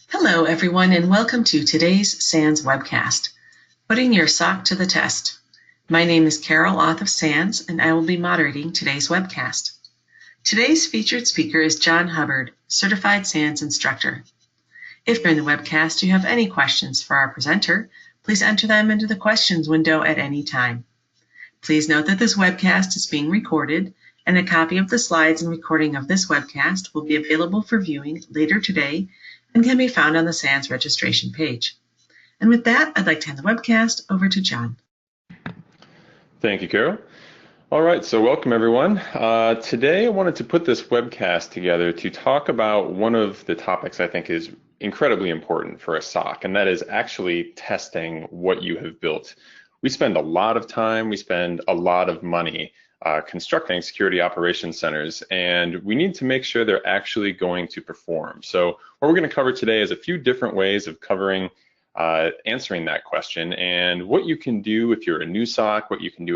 Hello everyone and welcome to today's SANS webcast, Putting Your SOC to the Test. My name is Carol Auth of SANS and I will be moderating today's webcast. Today's featured speaker is John Hubbard, Certified SANS Instructor. If during the webcast you have any questions for our presenter, please enter them into the questions window at any time. Please note that this webcast is being recorded and a copy of the slides and recording of this webcast will be available for viewing later today and can be found on the SANS registration page. And with that, I'd like to hand the webcast over to John. Thank you, Carol. All right, so welcome everyone. Today I wanted to put this webcast together to talk about one of the topics I think is incredibly important for a SOC, and that is actually testing what you have built. We spend a lot of time, we spend a lot of money constructing security operations centers, and we need to make sure they're actually going to perform. So what we're going to cover today is a few different ways of covering answering that question, and what you can do if you're a new SOC, what you can do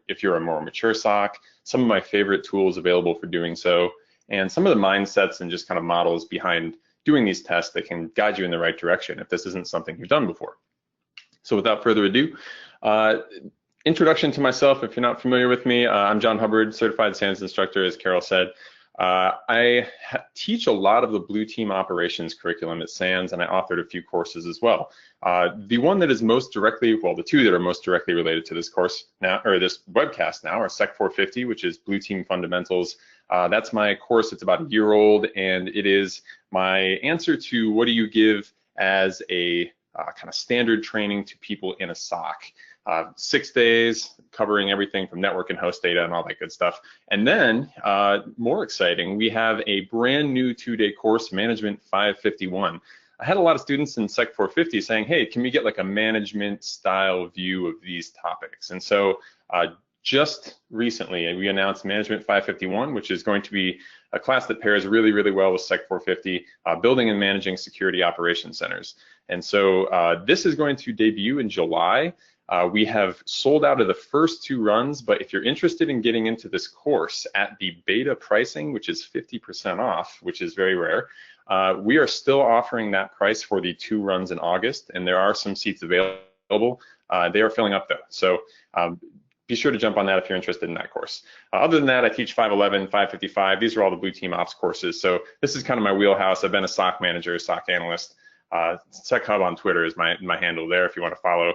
if you're a more mature SOC, some of my favorite tools available for doing so, and some of the mindsets and just kind of models behind doing these tests that can guide you in the right direction if this isn't something you've done before. So without further ado, introduction to myself, if you're not familiar with me, I'm John Hubbard, Certified SANS Instructor, as Carol said. I teach a lot of the Blue Team Operations curriculum at SANS, and I authored a few courses as well. The one that is most directly, well, the two that are most directly related to this course now, or this webcast now, are SEC 450, which is Blue Team Fundamentals. That's my course. It's about a year old, and it is my answer to what do you give as a kind of standard training to people in a SOC. 6 days covering everything from network and host data and all that good stuff. And then more exciting, we have a brand new 2-day course, Management 551. I had a lot of students in SEC 450 saying, hey, can we get like a management style view of these topics? And so just recently we announced Management 551, which is going to be a class that pairs really, really well with SEC 450, building and managing security operations centers. And so this is going to debut in July. We have sold out of the first 2 runs, but if you're interested in getting into this course at the beta pricing, which is 50% off, which is very rare, we are still offering that price for the 2 runs in August, and there are some seats available. They are filling up though, so be sure to jump on that if you're interested in that course. Other than that, I teach 511, 555. These are all the Blue Team Ops courses, so this is kind of my wheelhouse. I've been a SOC manager, SOC analyst. SecHub on Twitter is my handle there if you want to follow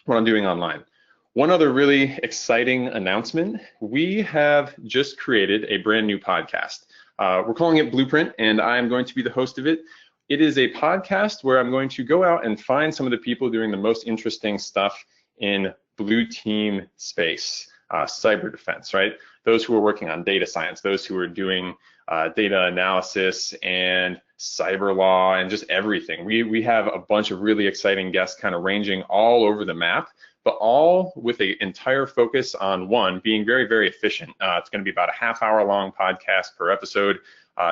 what I'm doing online. One other really exciting announcement, we have just created a brand new podcast. We're calling it Blueprint, and I'm going to be the host of it. It is a podcast where I'm going to go out and find some of the people doing the most interesting stuff in Blue Team space, cyber defense, right? Those who are working on data science, those who are doing data analysis and cyber law and just everything. We have a bunch of really exciting guests kind of ranging all over the map, but all with an entire focus on one, being very, very efficient. It's going to be about a half-hour long podcast per episode,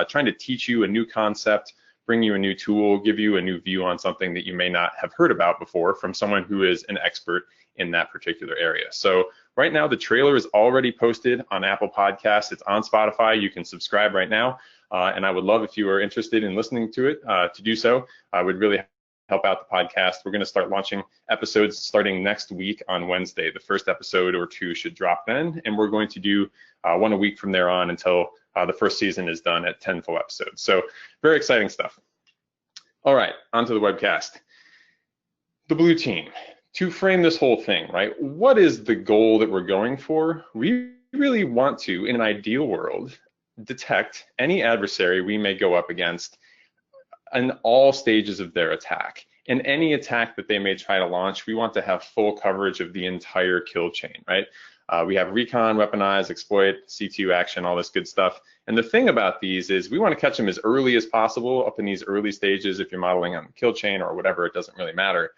trying to teach you a new concept, bring you a new tool, give you a new view on something that you may not have heard about before from someone who is an expert in that particular area. So right now, the trailer is already posted on Apple Podcasts. It's on Spotify. You can subscribe right now. And I would love if you are interested in listening to it, to do so. I would really help out the podcast. We're going to start launching episodes starting next week on Wednesday. The first episode or 2 should drop then, and we're going to do 1 a week from there on until the first season is done at 10 full episodes. So very exciting stuff. All right, onto the webcast. The Blue Team. To frame this whole thing, right? What is the goal that we're going for? We really want to, in an ideal world, detect any adversary we may go up against in all stages of their attack. And any attack that they may try to launch, we want to have full coverage of the entire kill chain, right? We have recon, weaponize, exploit, C2 action, all this good stuff. And the thing about these is we want to catch them as early as possible, up in these early stages. If you're modeling on the kill chain or whatever, it doesn't really matter.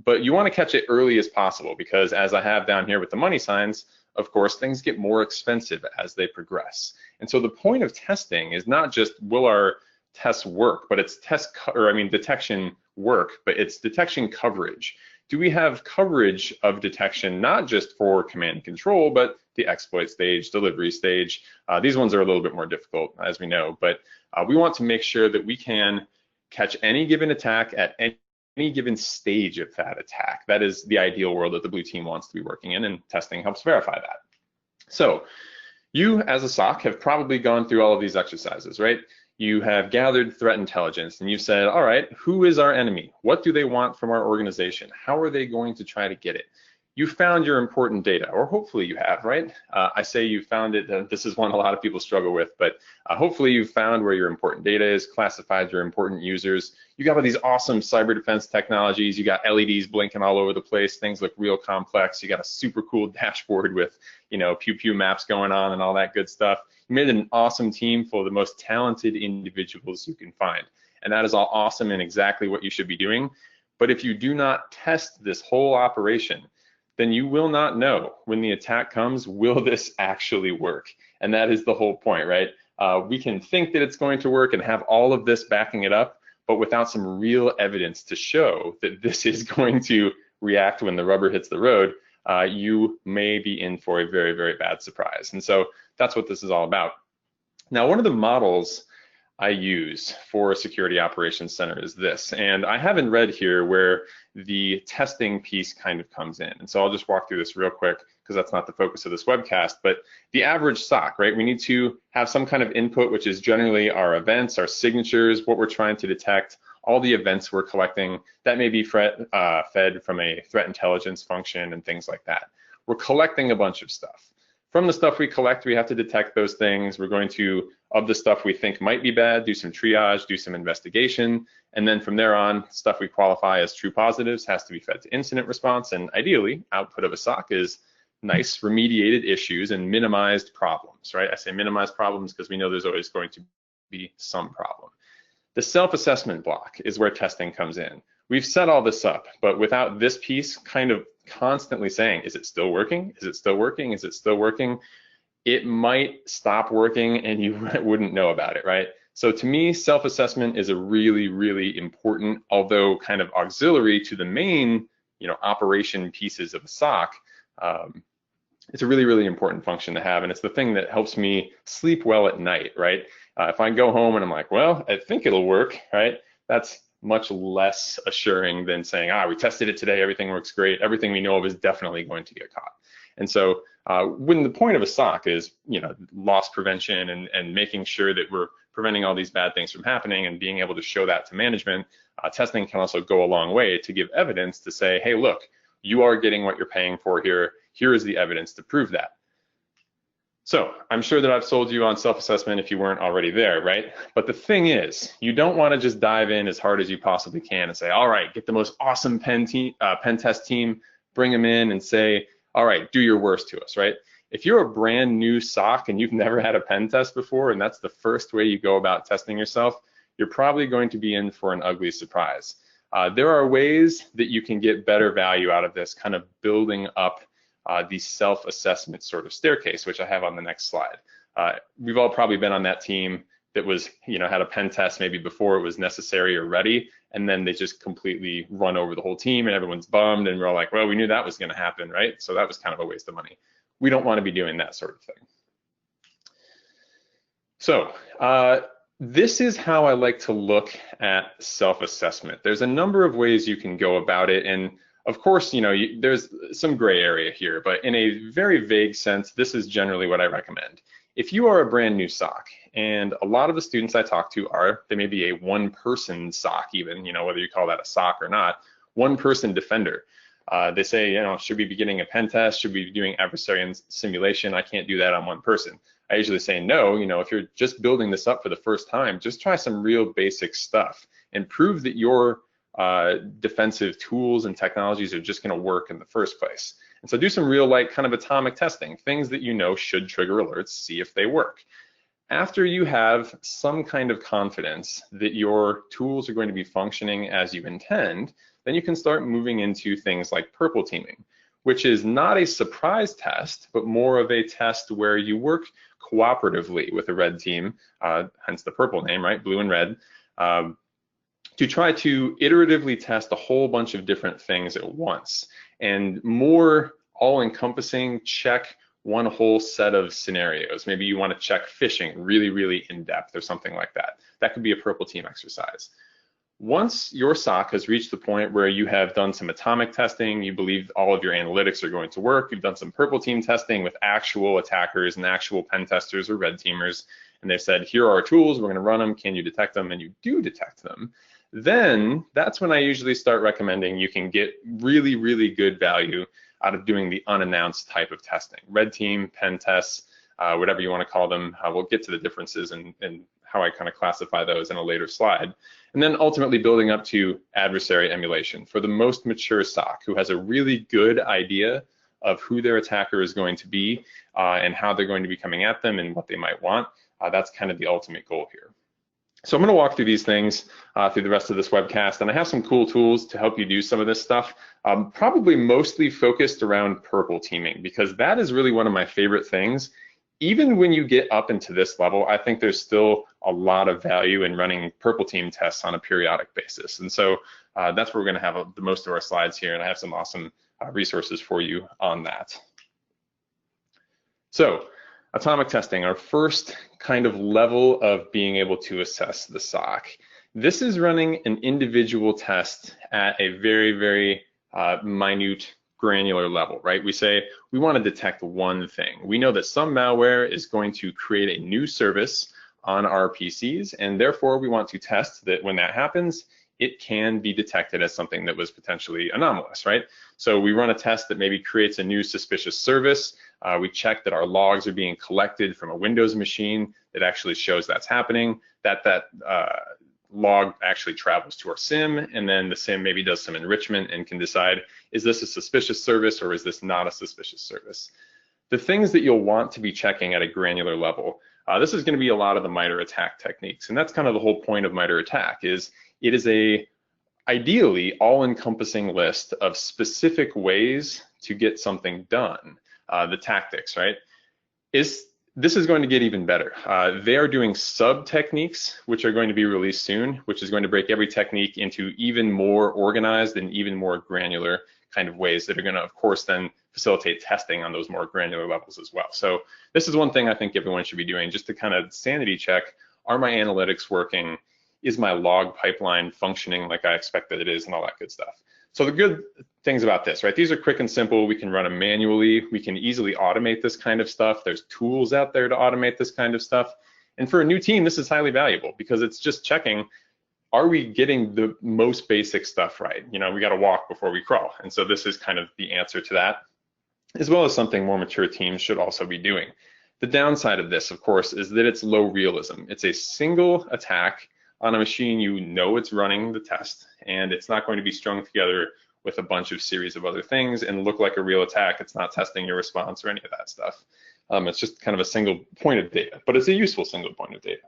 But you want to catch it early as possible, because as I have down here with the money signs, of course, things get more expensive as they progress. And so the point of testing is not just will our tests work, but it's detection work, but it's detection coverage. Do we have coverage of detection, not just for command and control, but the exploit stage, delivery stage? These ones are a little bit more difficult, as we know, but we want to make sure that we can catch any given attack at any given stage of that attack. That is the ideal world that the blue team wants to be working in, and testing helps verify that. So you as a SOC have probably gone through all of these exercises, right? You have gathered threat intelligence and you've said, all right, who is our enemy? What do they want from our organization? How are they going to try to get it? You found your important data, or hopefully you have, right? I say you found it. This is one a lot of people struggle with, but hopefully you found where your important data is, classified your important users. You got all these awesome cyber defense technologies. You got LEDs blinking all over the place. Things look real complex. You got a super cool dashboard with, pew pew maps going on and all that good stuff. You made an awesome team full of the most talented individuals you can find. And that is all awesome and exactly what you should be doing. But if you do not test this whole operation, then you will not know when the attack comes, will this actually work? And that is the whole point, right? We can think that it's going to work and have all of this backing it up, but without some real evidence to show that this is going to react when the rubber hits the road, you may be in for a very, very bad surprise. And so that's what this is all about. Now, one of the models I use for a security operations center is this, and I have in red here where the testing piece kind of comes in. And so I'll just walk through this real quick because that's not the focus of this webcast, but the average SOC, right? We need to have some kind of input, which is generally our events, our signatures, what we're trying to detect, all the events we're collecting. That may be fed from a threat intelligence function and things like that. We're collecting a bunch of stuff. From the stuff we collect, we have to detect those things. We're going to, of the stuff we think might be bad, do some triage, do some investigation, and then from there on, stuff we qualify as true positives has to be fed to incident response, and ideally, output of a SOC is nice remediated issues and minimized problems, right? I say minimized problems because we know there's always going to be some problem. The self-assessment block is where testing comes in. We've set all this up, but without this piece kind of constantly saying, is it still working? Is it still working? Is it still working? It might stop working and you wouldn't know about it, right? So to me, self-assessment is a really, really important, although kind of auxiliary to the main, operation pieces of a SOC. It's a really, really important function to have, and it's the thing that helps me sleep well at night, right? If I go home and I'm like, well, I think it'll work, right? That's much less assuring than saying, we tested it today, everything works great, everything we know of is definitely going to get caught. And so when the point of a SOC is, loss prevention and making sure that we're preventing all these bad things from happening and being able to show that to management, testing can also go a long way to give evidence to say, hey, look, you are getting what you're paying for here. Here is the evidence to prove that. So I'm sure that I've sold you on self-assessment if you weren't already there, right? But the thing is, you don't want to just dive in as hard as you possibly can and say, all right, get the most awesome pen test team, bring them in and say, all right, do your worst to us, right? If you're a brand new SOC and you've never had a pen test before, and that's the first way you go about testing yourself, you're probably going to be in for an ugly surprise. There are ways that you can get better value out of this, kind of building up the self-assessment sort of staircase, which I have on the next slide. We've all probably been on that team that was, had a pen test maybe before it was necessary or ready, and then they just completely run over the whole team and everyone's bummed and we're all like, well, we knew that was gonna happen, right? So that was kind of a waste of money. We don't wanna be doing that sort of thing. So this is how I like to look at self-assessment. There's a number of ways you can go about it, and of course, there's some gray area here, but in a very vague sense, this is generally what I recommend. If you are a brand new SOC, and a lot of the students I talk to they may be a one-person SOC even, whether you call that a SOC or not, one-person defender. They say, should we be getting a pen test? Should we be doing adversary and simulation? I can't do that on one person. I usually say no, if you're just building this up for the first time, just try some real basic stuff and prove that your defensive tools and technologies are just going to work in the first place. And so do some real kind of atomic testing, things that should trigger alerts, see if they work. After you have some kind of confidence that your tools are going to be functioning as you intend, then you can start moving into things like purple teaming, which is not a surprise test, but more of a test where you work cooperatively with a red team, hence the purple name, right? Blue and red, to try to iteratively test a whole bunch of different things at once and more all-encompassing check one whole set of scenarios. Maybe you want to check phishing really, really in depth or something like that. That could be a purple team exercise. Once your SOC has reached the point where you have done some atomic testing, you believe all of your analytics are going to work, you've done some purple team testing with actual attackers and actual pen testers or red teamers, and they've said, here are our tools, we're going to run them, can you detect them? And you do detect them. Then that's when I usually start recommending you can get really, really good value out of doing the unannounced type of testing. Red team, pen tests, whatever you want to call them. We'll get to the differences and how I kind of classify those in a later slide. And then ultimately building up to adversary emulation for the most mature SOC who has a really good idea of who their attacker is going to be and how they're going to be coming at them and what they might want. That's kind of the ultimate goal here. So I'm going to walk through these things through the rest of this webcast, and I have some cool tools to help you do some of this stuff, probably mostly focused around purple teaming, because that is really one of my favorite things. Even when you get up into this level, I think there's still a lot of value in running purple team tests on a periodic basis. And so that's where we're going to have the most of our slides here, and I have some awesome resources for you on that. So atomic testing, our first kind of level of being able to assess the SOC. This is running an individual test at a very, very minute, granular level, right? We say we want to detect one thing. We know that some malware is going to create a new service on our PCs, and therefore we want to test that when that happens, it can be detected as something that was potentially anomalous, right? So we run a test that maybe creates a new suspicious service. We check that our logs are being collected from a Windows machine that actually shows that's happening, that log actually travels to our SIM, and then the SIM maybe does some enrichment and can decide, is this a suspicious service or is this not a suspicious service? The things that you'll want to be checking at a granular level, this is going to be a lot of the MITRE attack techniques, and that's kind of the whole point of MITRE attack. Is it is a ideally all-encompassing list of specific ways to get something done, the tactics, right? This is going to get even better. They are doing sub-techniques, which are going to be released soon, which is going to break every technique into even more organized and even more granular kind of ways that are going to, of course, then facilitate testing on those more granular levels as well. So this is one thing I think everyone should be doing, just to kind of sanity check, are my analytics working? Is my log pipeline functioning like I expect that it is, and all that good stuff. So the good things about this, right? These are quick and simple. We can run them manually. We can easily automate this kind of stuff. There's tools out there to automate this kind of stuff. And for a new team, this is highly valuable because it's just checking, are we getting the most basic stuff right? You know, we got to walk before we crawl. And so this is kind of the answer to that, as well as something more mature teams should also be doing. The downside of this, of course, is that it's low realism. It's a single attack on a machine you know it's running the test, and it's not going to be strung together with a bunch of series of other things and look like a real attack. It's not testing your response or any of that stuff. It's just kind of a single point of data, but it's a useful single point of data.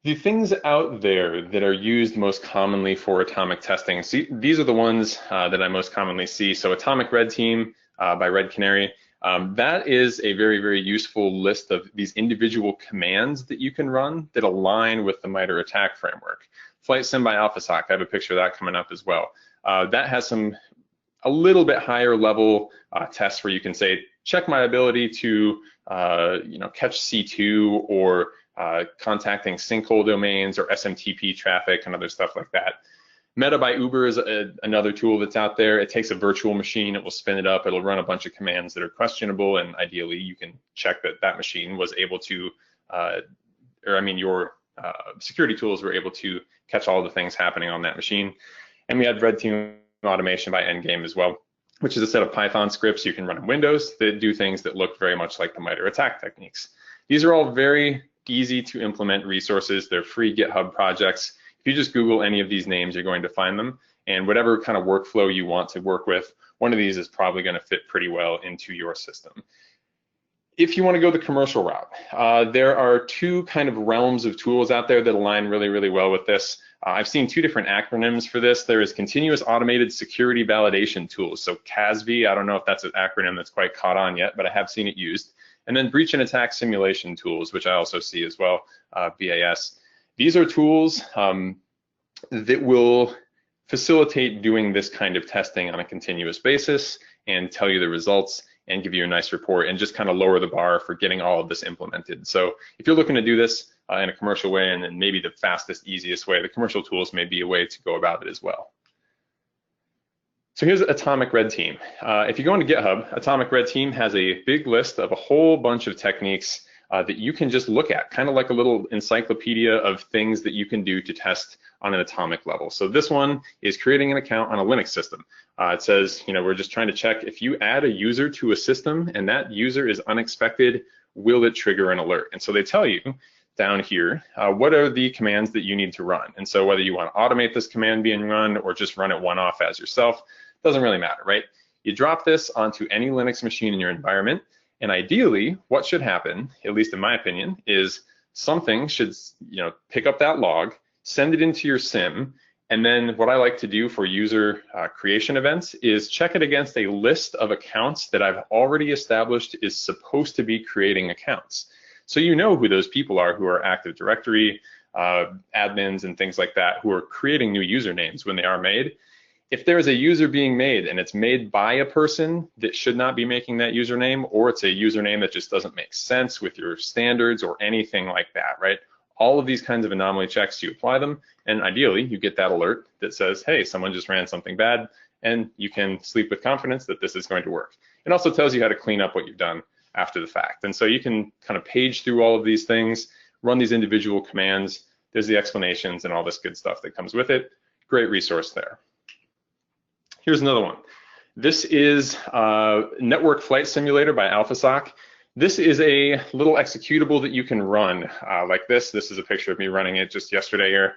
The things out there that are used most commonly for atomic testing, see, these are the ones that I most commonly see. So Atomic Red Team by Red Canary. That is a very, very useful list of these individual commands that you can run that align with the MITRE attack framework. Flight Sim by AlphaSoc, I have a picture of that coming up as well. That has a little bit higher level tests where you can say, check my ability to catch C2 or contacting Sinkhole domains or SMTP traffic and other stuff like that. Meta by Uber is another tool that's out there. It takes a virtual machine, it will spin it up, it'll run a bunch of commands that are questionable, and ideally you can check that that machine was able to, your security tools were able to catch all the things happening on that machine. And we had Red Team Automation by Endgame as well, which is a set of Python scripts you can run in Windows that do things that look very much like the MITRE attack techniques. These are all very easy to implement resources. They're free GitHub projects. If you just Google any of these names, you're going to find them. And whatever kind of workflow you want to work with, one of these is probably going to fit pretty well into your system. If you want to go the commercial route, there are two kind of realms of tools out there that align really, really well with this. I've seen two different acronyms for this. There is Continuous Automated Security Validation Tools, so CASV. I don't know if that's an acronym that's quite caught on yet, but I have seen it used. And then Breach and Attack Simulation Tools, which I also see as well, BAS. These are tools that will facilitate doing this kind of testing on a continuous basis and tell you the results and give you a nice report and just kind of lower the bar for getting all of this implemented. So if you're looking to do this, in a commercial way, and then maybe the fastest, easiest way. The commercial tools may be a way to go about it as well. So here's Atomic Red Team. If you go into GitHub, Atomic Red Team has a big list of a whole bunch of techniques that you can just look at, kind of like a little encyclopedia of things that you can do to test on an atomic level. So this one is creating an account on a Linux system. It says, we're just trying to check if you add a user to a system and that user is unexpected, will it trigger an alert? And so they tell you down here, what are the commands that you need to run? And so whether you want to automate this command being run or just run it one-off as yourself, doesn't really matter, right? You drop this onto any Linux machine in your environment, and ideally, what should happen, at least in my opinion, is something should, pick up that log, send it into your SIM, and then what I like to do for user creation events is check it against a list of accounts that I've already established is supposed to be creating accounts. So you know who those people are who are Active Directory admins and things like that, who are creating new usernames when they are made. If there is a user being made and it's made by a person that should not be making that username, or it's a username that just doesn't make sense with your standards or anything like that, right? All of these kinds of anomaly checks, you apply them, and ideally you get that alert that says, hey, someone just ran something bad, and you can sleep with confidence that this is going to work. It also tells you how to clean up what you've done after the fact. And so you can kind of page through all of these things, run these individual commands, there's the explanations and all this good stuff that comes with it. Great resource there. Here's another one. This is Network Flight Simulator by SOC. This is a little executable that you can run like this. This is a picture of me running it just yesterday here.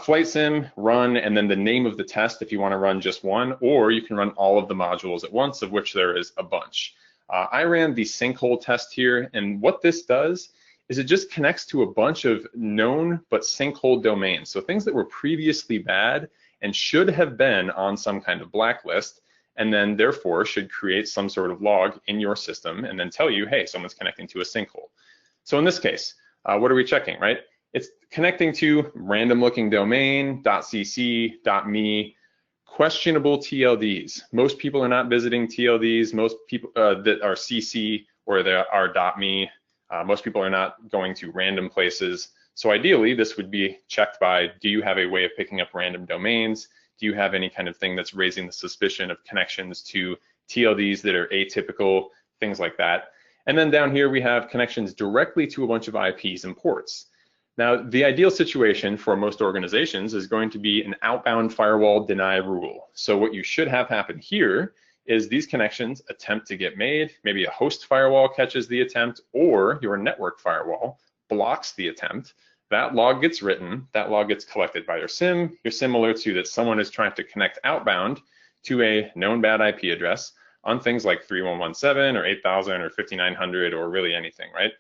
Flight sim, run, and then the name of the test if you want to run just one, or you can run all of the modules at once, of which there is a bunch. I ran the Sinkhole test here, and what this does is it just connects to a bunch of known but sinkhole domains. So things that were previously bad and should have been on some kind of blacklist, and then therefore should create some sort of log in your system and then tell you, hey, someone's connecting to a sinkhole. So in this case, what are we checking, right? It's connecting to random looking domain, .cc, .me, questionable TLDs. Most people are not visiting TLDs. Most people that are CC or that are .me, most people are not going to random places. So ideally, this would be checked by, do you have a way of picking up random domains? Do you have any kind of thing that's raising the suspicion of connections to TLDs that are atypical, things like that? And then down here, we have connections directly to a bunch of IPs and ports. Now, the ideal situation for most organizations is going to be an outbound firewall deny rule. So what you should have happen here is these connections attempt to get made, maybe a host firewall catches the attempt, or your network firewall blocks the attempt. That log gets written, that log gets collected by your SIM alerts you that someone is trying to connect outbound to a known bad IP address on things like 3117 or 8000 or 5900 or really anything, right?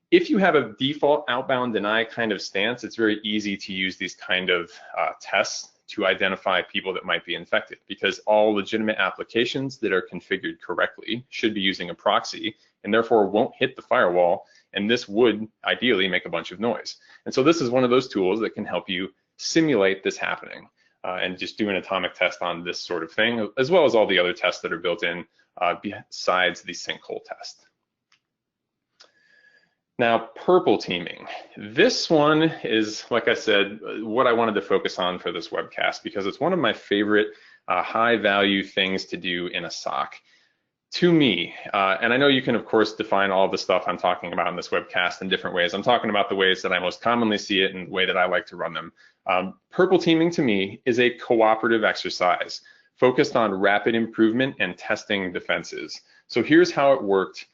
If you have a default outbound deny kind of stance, it's very easy to use these kind of tests to identify people that might be infected, because all legitimate applications that are configured correctly should be using a proxy and therefore won't hit the firewall, and this would ideally make a bunch of noise. And so this is one of those tools that can help you simulate this happening and just do an atomic test on this sort of thing, as well as all the other tests that are built in besides the sinkhole test. Now, purple teaming. This one is, like I said, what I wanted to focus on for this webcast, because it's one of my favorite high value things to do in a SOC. To me, and I know you can of course define all the stuff I'm talking about in this webcast in different ways. I'm talking about the ways that I most commonly see it and the way that I like to run them. Purple teaming to me is a cooperative exercise focused on rapid improvement and testing defenses. So here's how it worked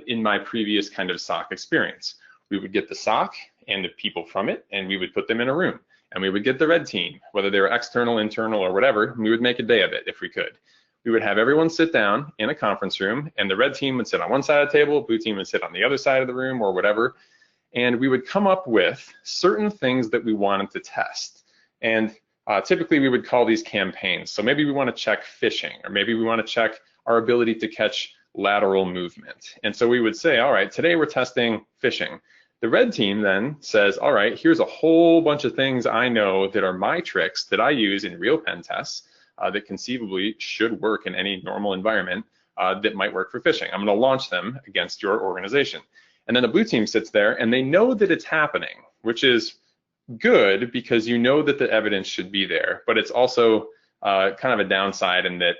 in my previous kind of SOC experience. We would get the SOC and the people from it, and we would put them in a room, and we would get the red team, whether they were external, internal, or whatever, and we would make a day of it if we could. We would have everyone sit down in a conference room, and the red team would sit on one side of the table, blue team would sit on the other side of the room or whatever, and we would come up with certain things that we wanted to test. And typically we would call these campaigns. So maybe we want to check phishing, or maybe we want to check our ability to catch lateral movement. And so we would say, all right, today we're testing phishing. The red team then says, all right, here's a whole bunch of things I know that are my tricks that I use in real pen tests that conceivably should work in any normal environment that might work for phishing. I'm going to launch them against your organization. And then the blue team sits there and they know that it's happening, which is good because you know that the evidence should be there, but it's also kind of a downside in that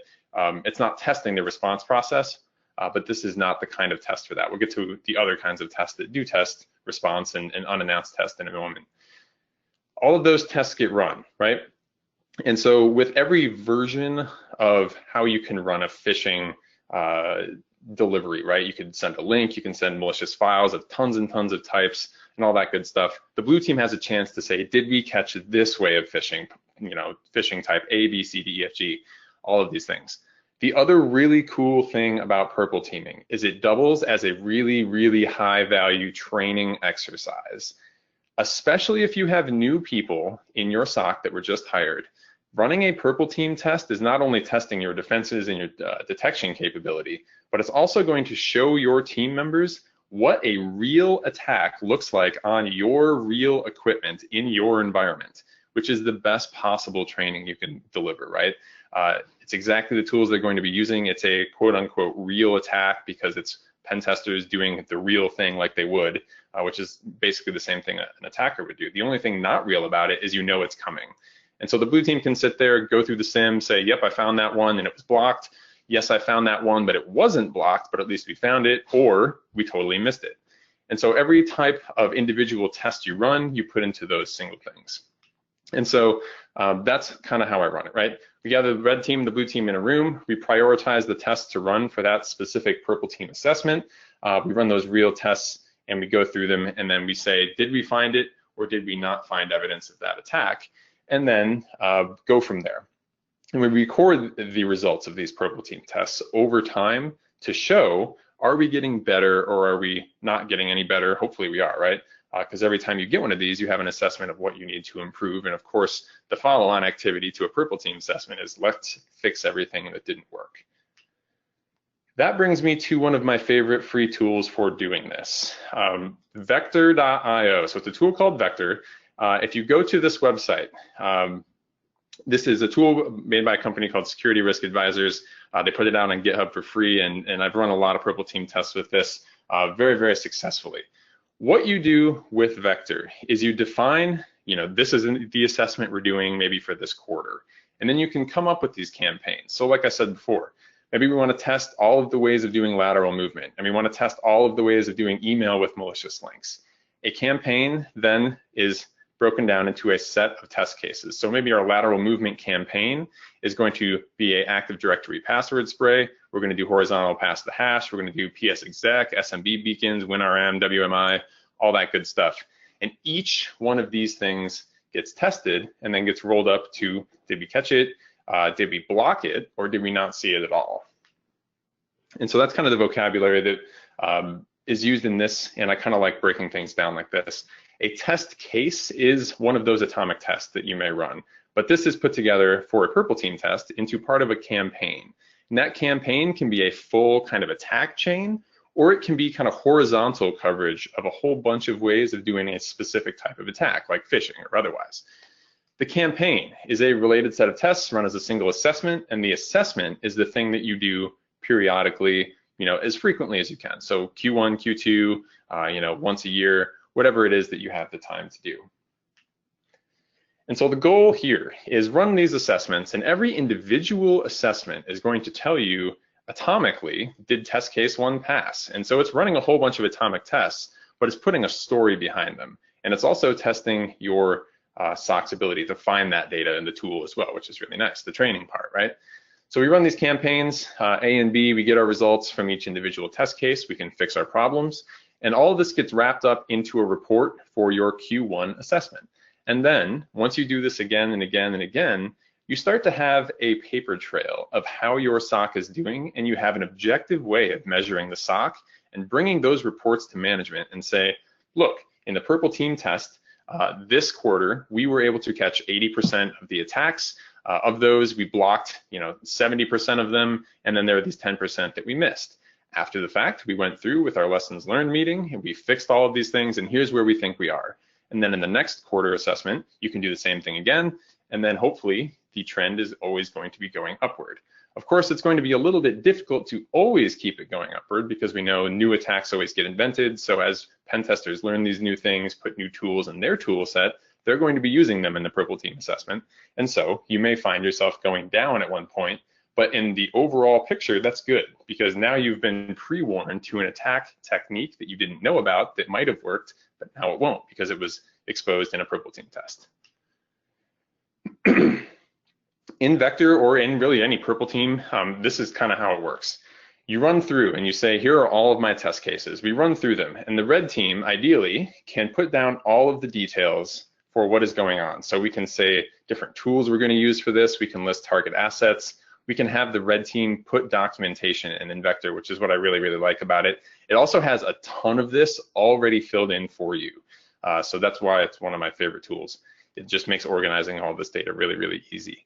it's not testing the response process, but this is not the kind of test for that. We'll get to the other kinds of tests that do test response and unannounced test in a moment. All of those tests get run, right? And so with every version of how you can run a phishing delivery, right? You can send a link, you can send malicious files of tons and tons of types and all that good stuff. The blue team has a chance to say, did we catch this way of phishing, phishing type A, B, C, D, E, F, G, all of these things. The other really cool thing about purple teaming is it doubles as a really, really high value training exercise, especially if you have new people in your SOC that were just hired. Running a purple team test is not only testing your defenses and your detection capability, but it's also going to show your team members what a real attack looks like on your real equipment in your environment, which is the best possible training you can deliver, right? It's exactly the tools they're going to be using. It's a quote unquote real attack because it's pen testers doing the real thing like they would, which is basically the same thing an attacker would do. The only thing not real about it is it's coming. And so the blue team can sit there, go through the SIM, say, yep, I found that one and it was blocked. Yes, I found that one, but it wasn't blocked, but at least we found it, or we totally missed it. And so every type of individual test you run, you put into those single things. And so that's kind of how I run it, right? We gather the red team, the blue team in a room. We prioritize the tests to run for that specific purple team assessment. We run those real tests and we go through them, and then we say, did we find it or did we not find evidence of that attack? And then go from there. And we record the results of these purple team tests over time to show, are we getting better or are we not getting any better? Hopefully we are, right? Because every time you get one of these, you have an assessment of what you need to improve. And of course, the follow-on activity to a purple team assessment is let's fix everything that didn't work. That brings me to one of my favorite free tools for doing this, Vectr.io. So it's a tool called Vectr. If you go to this website, this is a tool made by a company called Security Risk Advisors. They put it out on GitHub for free, and I've run a lot of purple team tests with this very, very successfully. What you do with Vectr is you define, this is the assessment we're doing maybe for this quarter, and then you can come up with these campaigns. So like I said before, maybe we want to test all of the ways of doing lateral movement, and we want to test all of the ways of doing email with malicious links. A campaign then is broken down into a set of test cases. So maybe our lateral movement campaign is going to be an Active Directory password spray. We're going to do horizontal pass the hash. We're going to do PSExec, SMB beacons, WinRM, WMI, all that good stuff. And each one of these things gets tested and then gets rolled up to, did we catch it? Did we block it? Or did we not see it at all? And so that's kind of the vocabulary that is used in this. And I kind of like breaking things down like this. A test case is one of those atomic tests that you may run, but this is put together for a purple team test into part of a campaign. And that campaign can be a full kind of attack chain, or it can be kind of horizontal coverage of a whole bunch of ways of doing a specific type of attack, like phishing or otherwise. The campaign is a related set of tests run as a single assessment, and the assessment is the thing that you do periodically, as frequently as you can. So Q1, Q2, once a year, whatever it is that you have the time to do. And so the goal here is run these assessments, and every individual assessment is going to tell you atomically, did test case 1 pass? And so it's running a whole bunch of atomic tests, but it's putting a story behind them. And it's also testing your SOC's ability to find that data in the tool as well, which is really nice, the training part, right? So we run these campaigns, A and B, we get our results from each individual test case, we can fix our problems. And all of this gets wrapped up into a report for your Q1 assessment. And then once you do this again and again and again, you start to have a paper trail of how your SOC is doing, and you have an objective way of measuring the SOC and bringing those reports to management and say, look, in the purple team test, this quarter, we were able to catch 80% of the attacks. Of those, we blocked 70% of them, and then there are these 10% that we missed. After the fact, we went through with our lessons learned meeting and we fixed all of these things, and here's where we think we are. And then in the next quarter assessment, you can do the same thing again, and then hopefully the trend is always going to be going upward. Of course, it's going to be a little bit difficult to always keep it going upward because we know new attacks always get invented. So as pen testers learn these new things, put new tools in their tool set, they're going to be using them in the purple team assessment. And so you may find yourself going down at one point, but in the overall picture, that's good because now you've been pre-warned to an attack technique that you didn't know about that might have worked, but now it won't because it was exposed in a purple team test. In Vectr or in really any purple team, this is kind of how it works. You run through and you say, here are all of my test cases. We run through them, and the red team ideally can put down all of the details for what is going on. So we can say different tools we're going to use for this. We can list target assets. We can have the red team put documentation in Vectr, which is what I really, really like about it. It also has a ton of this already filled in for you. So that's why it's one of my favorite tools. It just makes organizing all this data really, really easy.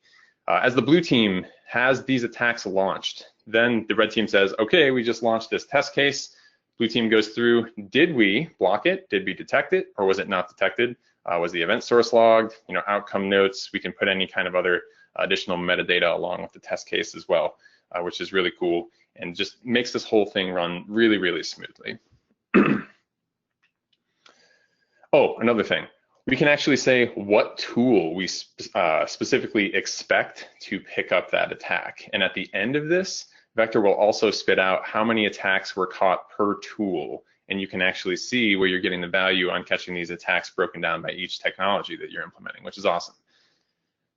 As the blue team has these attacks launched, then the red team says, okay, we just launched this test case. Blue team goes through, did we block it? Did we detect it? Or was it not detected? Was the event source logged? Outcome notes. We can put any kind of other additional metadata along with the test case as well, which is really cool and just makes this whole thing run really, really smoothly. Oh, another thing. We can actually say what tool we specifically expect to pick up that attack. And at the end of this, Vectr will also spit out how many attacks were caught per tool. And you can actually see where you're getting the value on catching these attacks broken down by each technology that you're implementing, which is awesome.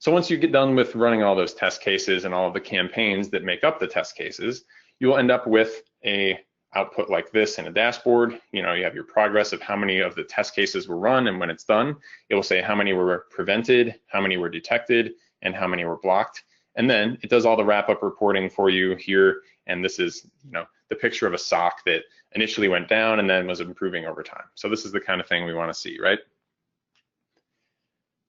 So once you get done with running all those test cases and all of the campaigns that make up the test cases, you'll end up with a output like this in a dashboard. You have your progress of how many of the test cases were run, and when it's done, it will say how many were prevented, how many were detected, and how many were blocked. And then it does all the wrap-up reporting for you here. And this is, the picture of a SOC that initially went down and then was improving over time. So this is the kind of thing we want to see, right?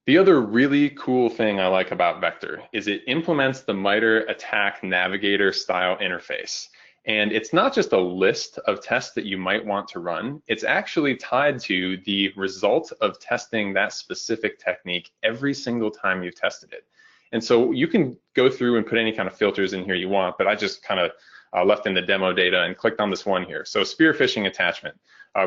The other really cool thing I like about Vectr is it implements the MITRE attack navigator style interface. And it's not just a list of tests that you might want to run, it's actually tied to the result of testing that specific technique every single time you've tested it. And so you can go through and put any kind of filters in here you want, but I just kind of left in the demo data and clicked on this one here. So spear phishing attachment.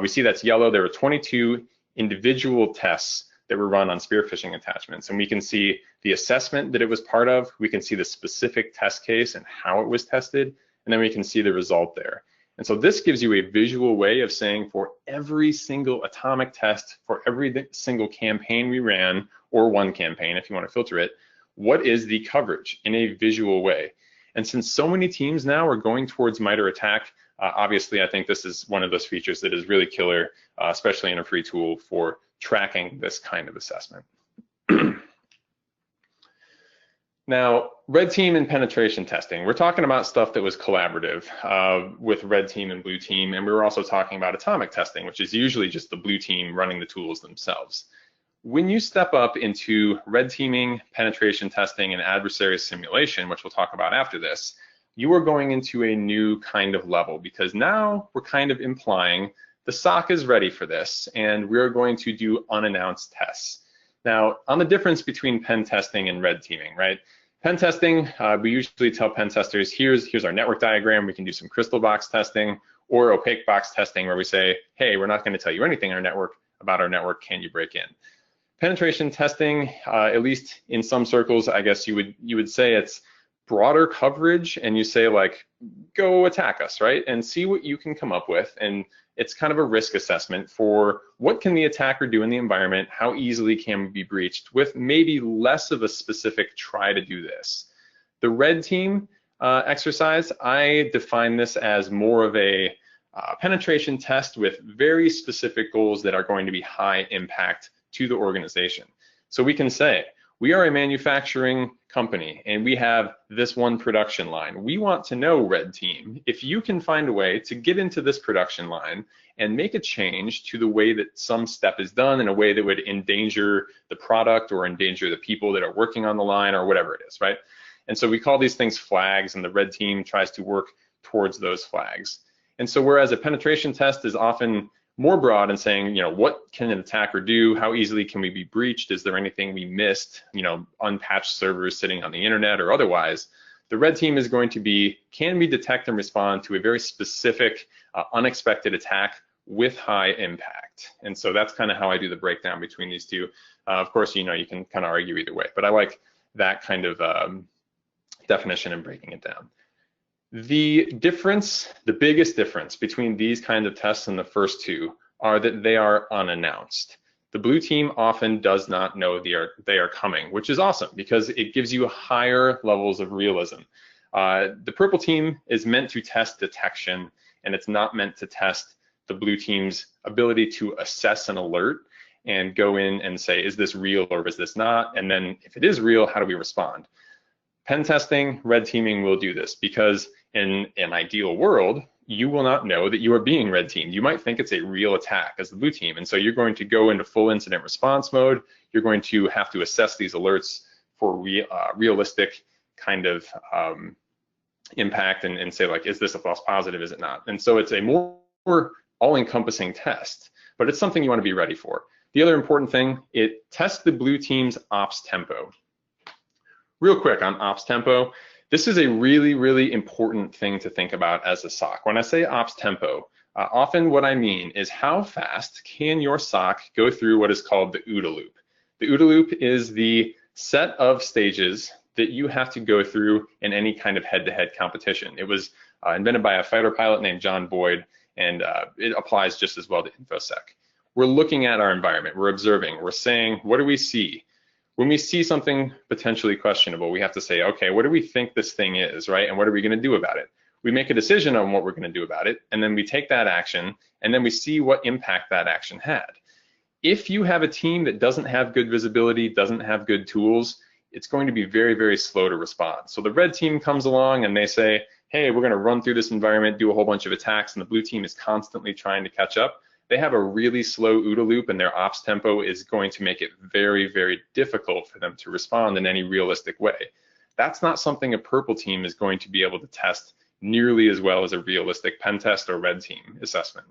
We see that's yellow. There were 22 individual tests that were run on spear phishing attachments. And we can see the assessment that it was part of. We can see the specific test case and how it was tested. And then we can see the result there. And so this gives you a visual way of saying for every single atomic test, for every single campaign we ran, or one campaign if you want to filter it, what is the coverage in a visual way? And since so many teams now are going towards MITRE attack, obviously I think this is one of those features that is really killer, especially in a free tool for tracking this kind of assessment. Now, red team and penetration testing. We're talking about stuff that was collaborative with red team and blue team, and we were also talking about atomic testing, which is usually just the blue team running the tools themselves. When you step up into red teaming, penetration testing, and adversary simulation, which we'll talk about after this, you are going into a new kind of level because now we're kind of implying the SOC is ready for this, and we're going to do unannounced tests. Now, on the difference between pen testing and red teaming, right? Pen testing, we usually tell pen testers, here's our network diagram. We can do some crystal box testing or opaque box testing where we say, hey, we're not going to tell you anything about our network. Can you break in? Penetration testing, at least in some circles, I guess you would say it's broader coverage, and you say like, go attack us, right? And see what you can come up with. And it's kind of a risk assessment for what can the attacker do in the environment, how easily can we be breached, with maybe less of a specific try to do this. The red team exercise, I define this as more of a penetration test with very specific goals that are going to be high impact to the organization. So we can say, we are a manufacturing company and we have this one production line. We want to know, red team, if you can find a way to get into this production line and make a change to the way that some step is done in a way that would endanger the product or endanger the people that are working on the line or whatever it is, right? And so we call these things flags, and the red team tries to work towards those flags. And so whereas a penetration test is often more broad and saying, what can an attacker do? How easily can we be breached? Is there anything we missed? Unpatched servers sitting on the internet or otherwise? The red team is going to be, can we detect and respond to a very specific, unexpected attack with high impact? And so that's kind of how I do the breakdown between these two. Of course, you can kind of argue either way, but I like that kind of definition and breaking it down. The difference, the biggest difference between these kinds of tests and the first two are that they are unannounced. The blue team often does not know they are coming, which is awesome because it gives you higher levels of realism. The purple team is meant to test detection, and it's not meant to test the blue team's ability to assess an alert and go in and say, is this real or is this not? And then if it is real, how do we respond? Pen testing, red teaming will do this because in an ideal world, you will not know that you are being red teamed. You might think it's a real attack as the blue team. And so you're going to go into full incident response mode. You're going to have to assess these alerts for realistic kind of impact and say like, is this a false positive? Is it not? And so it's a more all-encompassing test, but it's something you want to be ready for. The other important thing, it tests the blue team's ops tempo. Real quick on ops tempo, this is a really, really important thing to think about as a SOC. When I say ops tempo, often what I mean is how fast can your SOC go through what is called the OODA loop. The OODA loop is the set of stages that you have to go through in any kind of head-to-head competition. It was invented by a fighter pilot named John Boyd, and it applies just as well to InfoSec. We're looking at our environment, we're observing, we're saying, what do we see? When we see something potentially questionable, we have to say, okay, what do we think this thing is, right? And what are we gonna do about it? We make a decision on what we're gonna do about it, and then we take that action, and then we see what impact that action had. If you have a team that doesn't have good visibility, doesn't have good tools, it's going to be very, very slow to respond. So the red team comes along and they say, hey, we're gonna run through this environment, do a whole bunch of attacks, and the blue team is constantly trying to catch up. They have a really slow OODA loop, and their ops tempo is going to make it very, very difficult for them to respond in any realistic way. That's not something a purple team is going to be able to test nearly as well as a realistic pen test or red team assessment.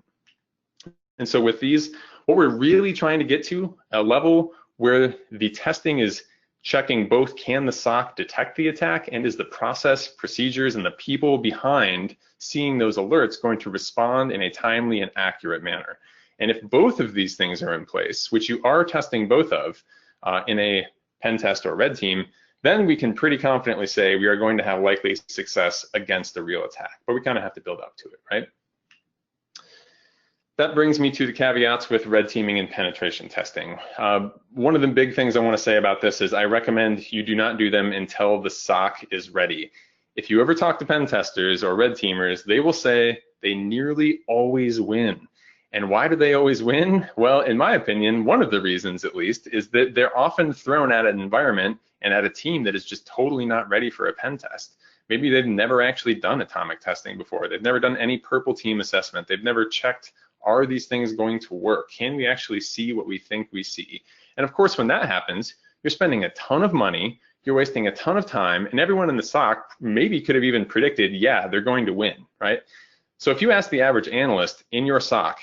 And so with these, what we're really trying to get to, a level where the testing is checking both can the SOC detect the attack and is the process, procedures, and the people behind seeing those alerts going to respond in a timely and accurate manner. And if both of these things are in place, which you are testing both of in a pen test or red team, then we can pretty confidently say we are going to have likely success against a real attack, but we kind of have to build up to it, right? That brings me to the caveats with red teaming and penetration testing. One of the big things I want to say about this is I recommend you do not do them until the SOC is ready. If you ever talk to pen testers or red teamers, they will say they nearly always win. And why do they always win? Well, in my opinion, one of the reasons at least is that they're often thrown at an environment and at a team that is just totally not ready for a pen test. Maybe they've never actually done atomic testing before. They've never done any purple team assessment. They've never checked, are these things going to work? Can we actually see what we think we see? And of course, when that happens, you're spending a ton of money, you're wasting a ton of time, and everyone in the SOC maybe could have even predicted, yeah, they're going to win, right? So if you ask the average analyst in your SOC,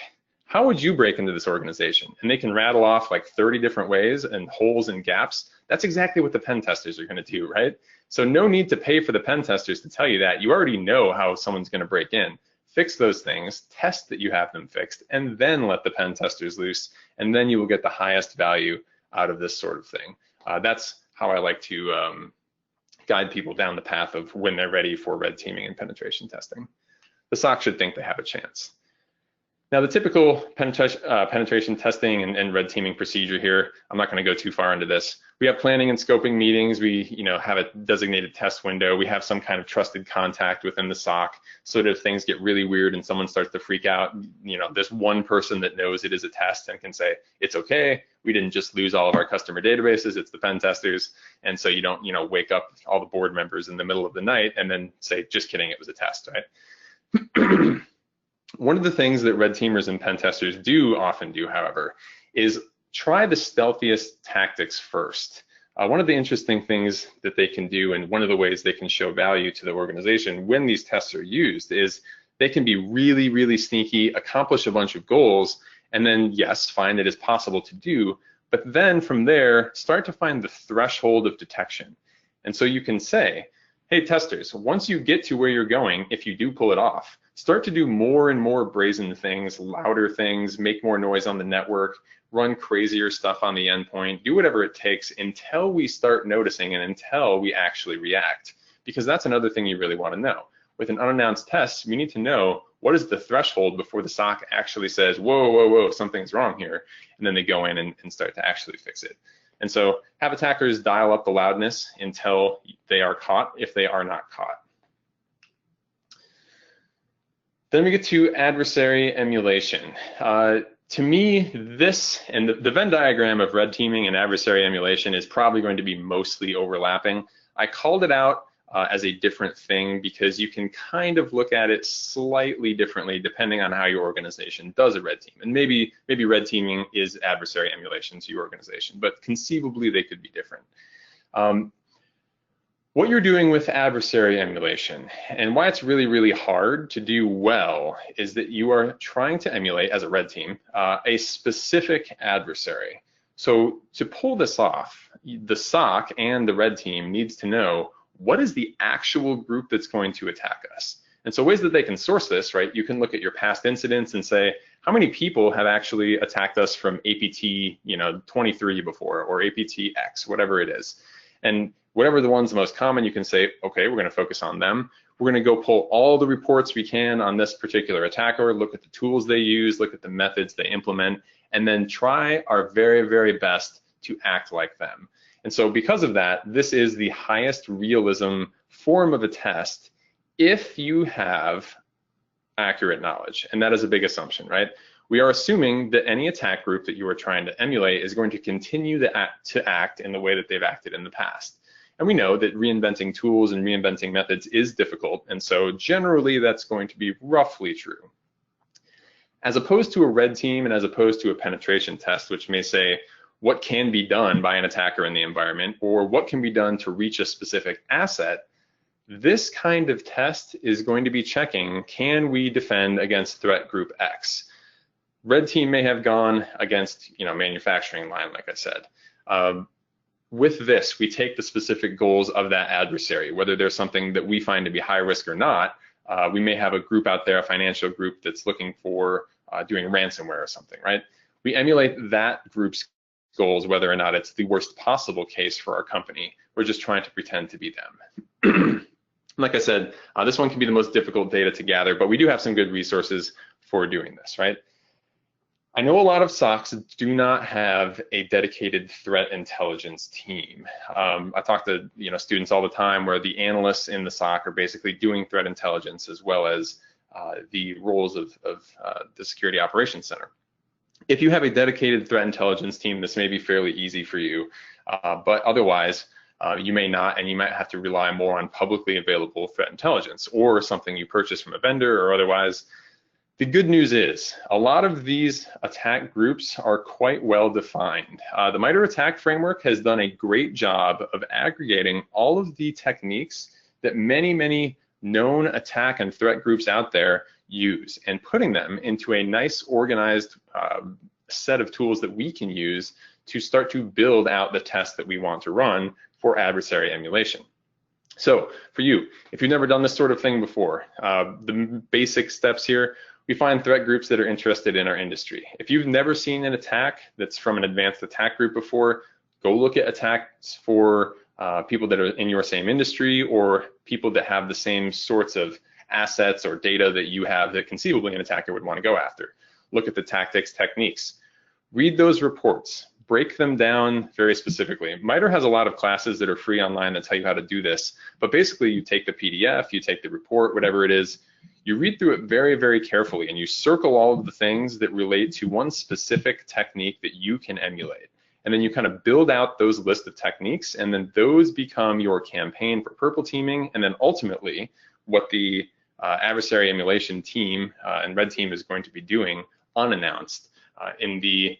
how would you break into this organization? And they can rattle off like 30 different ways and holes and gaps. That's exactly what the pen testers are gonna do, right? So no need to pay for the pen testers to tell you that. You already know how someone's gonna break in. Fix those things, test that you have them fixed, and then let the pen testers loose, and then you will get the highest value out of this sort of thing. That's how I like to guide people down the path of when they're ready for red teaming and penetration testing. The SOC should think they have a chance. Now, the typical penetration testing and red teaming procedure here, I'm not going to go too far into this. We have planning and scoping meetings. We have a designated test window. We have some kind of trusted contact within the SOC so that if things get really weird and someone starts to freak out, there's one person that knows it is a test and can say, it's okay. We didn't just lose all of our customer databases. It's the pen testers. And so you don't, wake up all the board members in the middle of the night and then say, just kidding, it was a test, right? One of the things that red teamers and pen testers often do, however, is try the stealthiest tactics first. One of the interesting things that they can do, and one of the ways they can show value to the organization when these tests are used, is they can be really, really sneaky, accomplish a bunch of goals, and then, yes, find it is possible to do, but then from there, start to find the threshold of detection. And so you can say, hey testers, once you get to where you're going, if you do pull it off, start to do more and more brazen things, louder things, make more noise on the network, run crazier stuff on the endpoint, do whatever it takes until we start noticing and until we actually react. Because that's another thing you really want to know. With an unannounced test, we need to know what is the threshold before the SOC actually says, whoa, whoa, whoa, something's wrong here. And then they go in and start to actually fix it. And so have attackers dial up the loudness until they are caught, if they are not caught. Then we get to adversary emulation. To me, this and the Venn diagram of red teaming and adversary emulation is probably going to be mostly overlapping. I called it out as a different thing because you can kind of look at it slightly differently depending on how your organization does a red team. And maybe red teaming is adversary emulation to your organization, but conceivably they could be different. What you're doing with adversary emulation and why it's really, really hard to do well is that you are trying to emulate, as a red team, a specific adversary. So to pull this off, the SOC and the red team needs to know what is the actual group that's going to attack us. And so ways that they can source this, right? You can look at your past incidents and say, how many people have actually attacked us from APT, 23 before, or APT-CK, whatever it is. And whatever the one's the most common, you can say, okay, we're going to focus on them. We're going to go pull all the reports we can on this particular attacker, look at the tools they use, look at the methods they implement, and then try our very, very best to act like them. And so because of that, this is the highest realism form of a test if you have accurate knowledge. And that is a big assumption, right? We are assuming that any attack group that you are trying to emulate is going to continue to act in the way that they've acted in the past. And we know that reinventing tools and reinventing methods is difficult. And so generally that's going to be roughly true. As opposed to a red team and as opposed to a penetration test, which may say, what can be done by an attacker in the environment, or what can be done to reach a specific asset, this kind of test is going to be checking, can we defend against threat group X? Red team may have gone against, manufacturing line, like I said. With this, we take the specific goals of that adversary, whether there's something that we find to be high risk or not. We may have a group out there, a financial group that's looking for doing ransomware or something, right? We emulate that group's goals, whether or not it's the worst possible case for our company. We're just trying to pretend to be them. Like I said, this one can be the most difficult data to gather, but we do have some good resources for doing this, right? I know a lot of SOCs do not have a dedicated threat intelligence team. I talk to students all the time where the analysts in the SOC are basically doing threat intelligence as well as the roles of the Security Operations Center. If you have a dedicated threat intelligence team, this may be fairly easy for you, but otherwise you may not, and you might have to rely more on publicly available threat intelligence or something you purchase from a vendor or otherwise. The good news is a lot of these attack groups are quite well defined. The MITRE attack framework has done a great job of aggregating all of the techniques that many known attack and threat groups out there use and putting them into a nice organized set of tools that we can use to start to build out the tests that we want to run for adversary emulation. So for you, if you've never done this sort of thing before, the basic steps here, we find threat groups that are interested in our industry. If you've never seen an attack that's from an advanced attack group before, go look at attacks for people that are in your same industry or people that have the same sorts of assets or data that you have that conceivably an attacker would want to go after. Look at the tactics, techniques. Read those reports. Break them down very specifically. MITRE has a lot of classes that are free online that tell you how to do this, but basically you take the PDF, you take the report, whatever it is, you read through it very carefully and you circle all of the things that relate to one specific technique that you can emulate. And then you kind of build out those list of techniques and then those become your campaign for purple teaming. And then ultimately what the adversary emulation team and red team is going to be doing unannounced in the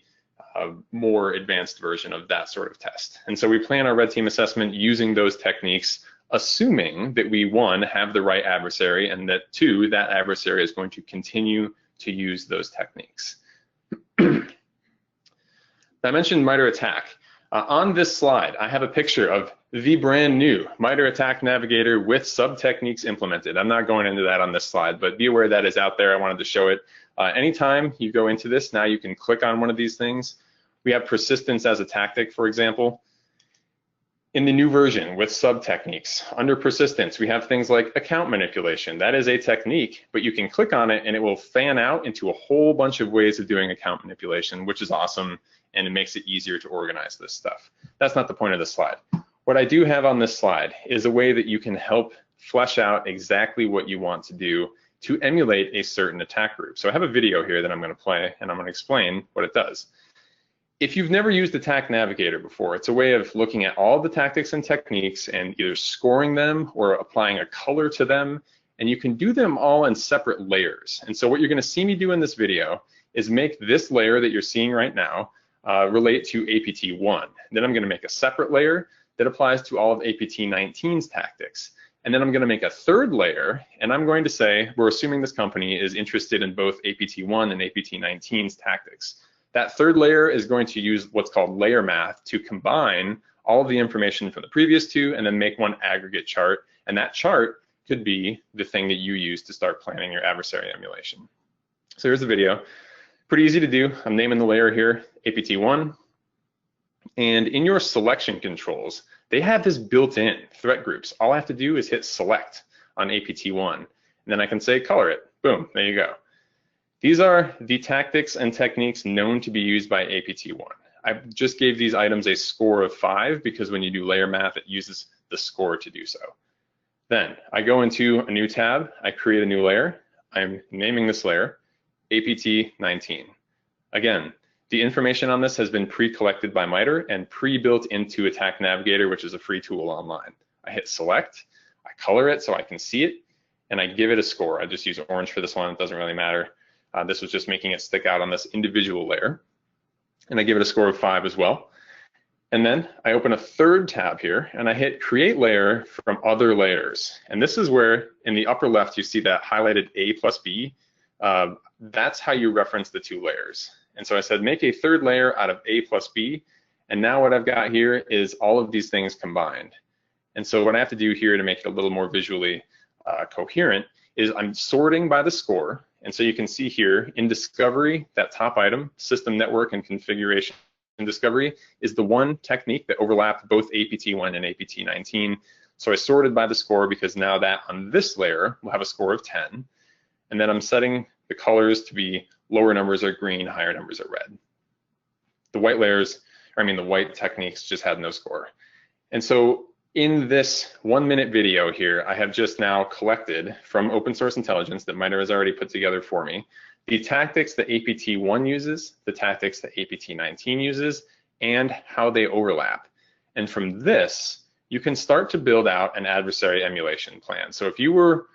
more advanced version of that sort of test. And so we plan our red team assessment using those techniques, assuming that we, one, have the right adversary, and that two, that adversary is going to continue to use those techniques. I mentioned MITRE attack. On this slide, I have a picture of the brand new MITRE Attack Navigator with sub-techniques implemented. I'm not going into that on this slide, but be aware that is out there. I wanted to show it. Anytime you go into this, now you can click on one of these things. We have persistence as a tactic, for example. In the new version with sub-techniques, under persistence, we have things like account manipulation. That is a technique, but you can click on it and it will fan out into a whole bunch of ways of doing account manipulation, which is awesome, and it makes it easier to organize this stuff. That's not the point of this slide. What I do have on this slide is a way that you can help flesh out exactly what you want to do to emulate a certain attack group. So I have a video here that I'm going to play, and I'm going to explain what it does. If you've never used Attack Navigator before, it's a way of looking at all the tactics and techniques and either scoring them or applying a color to them, and you can do them all in separate layers. And so what you're going to see me do in this video is make this layer that you're seeing right now relate to APT1. Then I'm going to make a separate layer that applies to all of APT19's tactics. And then I'm going to make a third layer, and I'm going to say, we're assuming this company is interested in both APT1 and APT19's tactics. That third layer is going to use what's called layer math to combine all of the information from the previous two and then make one aggregate chart. And that chart could be the thing that you use to start planning your adversary emulation. So here's the video. Pretty easy to do. I'm naming the layer here APT1. And in your selection controls, they have this built-in threat groups. All I have to do is hit select on APT1. And then I can say color it. Boom, there you go. These are the tactics and techniques known to be used by APT1. I just gave these items a score of 5 because when you do layer math, it uses the score to do so. Then I go into a new tab, I create a new layer. I'm naming this layer APT19. Again, the information on this has been pre-collected by MITRE and pre-built into Attack Navigator, which is a free tool online. I hit select, I color it so I can see it, and I give it a score. I just use orange for this one, it doesn't really matter. This was just making it stick out on this individual layer. And I give it a score of 5 as well. And then I open a third tab here and I hit create layer from other layers. And this is where in the upper left, you see that highlighted A plus B. That's how you reference the two layers. And so I said, make a third layer out of A plus B. And now what I've got here is all of these things combined. And so what I have to do here to make it a little more visually coherent is I'm sorting by the score. And so you can see here in discovery, that top item, system network and configuration discovery, is the one technique that overlapped both APT1 and APT19. So I sorted by the score because now that on this layer will have a score of 10. And then I'm setting the colors to be lower numbers are green, higher numbers are red. The white layers, the white techniques just had no score. And so in this 1-minute video here, I have just now collected from open source intelligence that MITRE has already put together for me, the tactics that APT1 uses, the tactics that APT19 uses, and how they overlap. And from this, you can start to build out an adversary emulation plan. So if you were